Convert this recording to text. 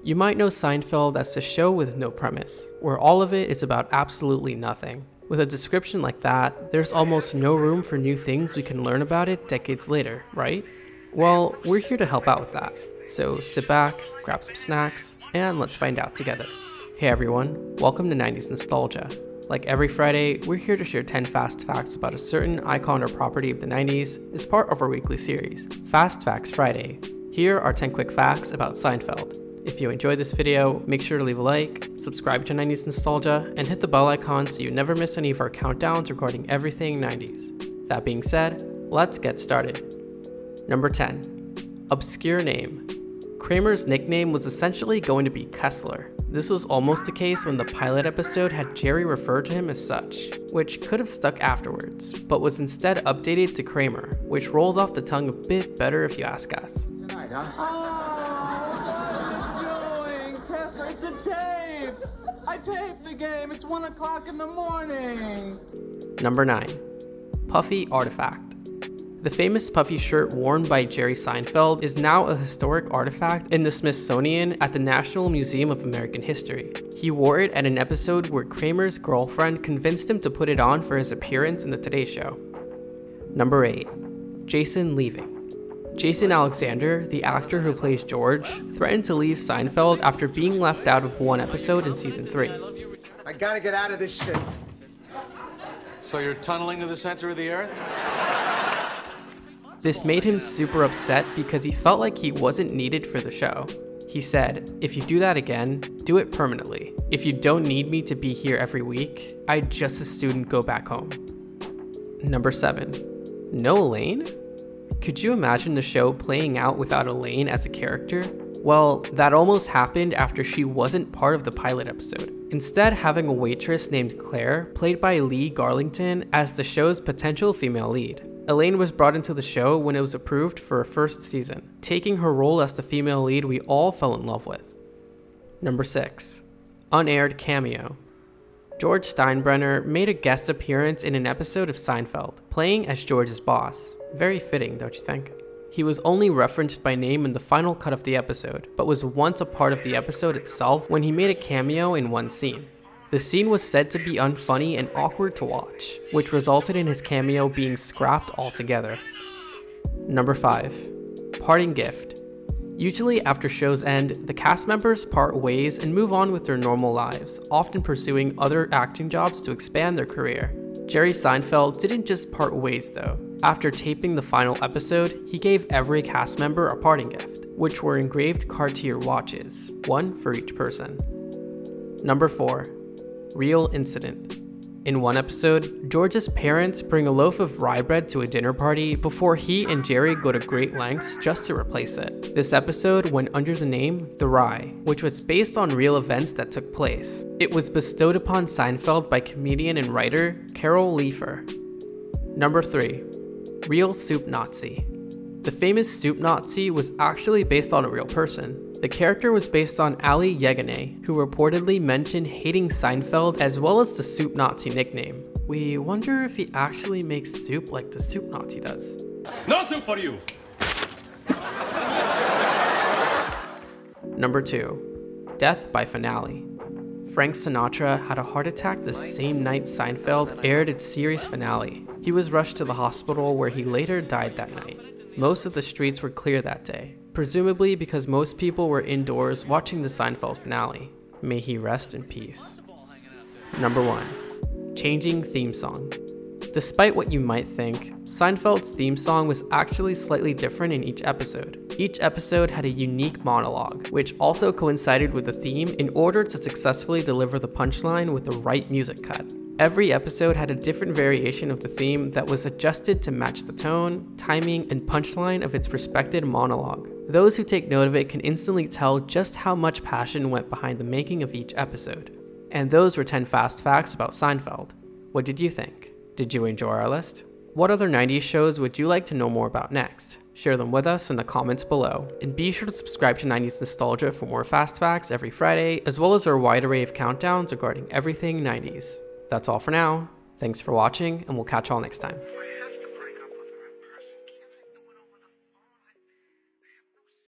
You might know Seinfeld as the show with no premise, where all of it is about absolutely nothing. With a description like that, there's almost no room for new things we can learn about it decades later, right? Well, we're here to help out with that. So sit back, grab some snacks, and let's find out together. Hey everyone, welcome to 90s Nostalgia. Like every Friday, we're here to share 10 fast facts about a certain icon or property of the 90s as part of our weekly series, Fast Facts Friday. Here are 10 quick facts about Seinfeld. If you enjoyed this video, make sure to leave a like, subscribe to 90s Nostalgia, and hit the bell icon so you never miss any of our countdowns regarding everything 90s. That being said, let's get started. Number 10. Obscure name. Kramer's nickname was essentially going to be Kessler. This was almost the case when the pilot episode had Jerry refer to him as such, which could have stuck afterwards, but was instead updated to Kramer, which rolls off the tongue a bit better if you ask us. Tonight, Kessler, it's a tape! I taped the game, it's 1 o'clock in the morning! Number 9. Puffy Artifact. The famous puffy shirt worn by Jerry Seinfeld is now a historic artifact in the Smithsonian at the National Museum of American History. He wore it at an episode where Kramer's girlfriend convinced him to put it on for his appearance in the Today Show. Number 8. Jason leaving. Jason Alexander, the actor who plays George, threatened to leave Seinfeld after being left out of one episode in season 3. I gotta get out of this shit. So you're tunneling to the center of the earth? This made him super upset because he felt like he wasn't needed for the show. He said, "If you do that again, do it permanently. If you don't need me to be here every week, I'd just as soon go back home." Number 7. No Elaine? Could you imagine the show playing out without Elaine as a character? Well, that almost happened after she wasn't part of the pilot episode. Instead, having a waitress named Claire, played by Lee Garlington, as the show's potential female lead. Elaine was brought into the show when it was approved for a first season, taking her role as the female lead we all fell in love with. Number 6. Unaired Cameo. George Steinbrenner made a guest appearance in an episode of Seinfeld, playing as George's boss. Very fitting, don't you think? He was only referenced by name in the final cut of the episode, but was once a part of the episode itself when he made a cameo in one scene. The scene was said to be unfunny and awkward to watch, which resulted in his cameo being scrapped altogether. Number 5. Parting gift. Usually after shows end, the cast members part ways and move on with their normal lives, often pursuing other acting jobs to expand their career. Jerry Seinfeld didn't just part ways though. After taping the final episode, he gave every cast member a parting gift, which were engraved Cartier watches, one for each person. Number 4. Real incident. In one episode, George's parents bring a loaf of rye bread to a dinner party before he and Jerry go to great lengths just to replace it. This episode went under the name The Rye, which was based on real events that took place. It was bestowed upon Seinfeld by comedian and writer Carol Leifer. Number 3. Real Soup Nazi. The famous Soup Nazi was actually based on a real person. The character was based on Ali Yeganeh, who reportedly mentioned hating Seinfeld as well as the Soup Nazi nickname. We wonder if he actually makes soup like the Soup Nazi does. No soup for you! Number 2. Death by finale. Frank Sinatra had a heart attack the same night Seinfeld aired its series finale. He was rushed to the hospital where he later died that night. Most of the streets were clear that day, presumably because most people were indoors watching the Seinfeld finale. May he rest in peace. Number 1. Changing theme song. Despite what you might think, Seinfeld's theme song was actually slightly different in each episode. Each episode had a unique monologue, which also coincided with the theme in order to successfully deliver the punchline with the right music cut. Every episode had a different variation of the theme that was adjusted to match the tone, timing, and punchline of its respected monologue. Those who take note of it can instantly tell just how much passion went behind the making of each episode. And those were 10 fast facts about Seinfeld. What did you think? Did you enjoy our list? What other 90s shows would you like to know more about next? Share them with us in the comments below. And be sure to subscribe to 90s Nostalgia for more fast facts every Friday, as well as our wide array of countdowns regarding everything 90s. That's all for now. Thanks for watching, and we'll catch y'all next time.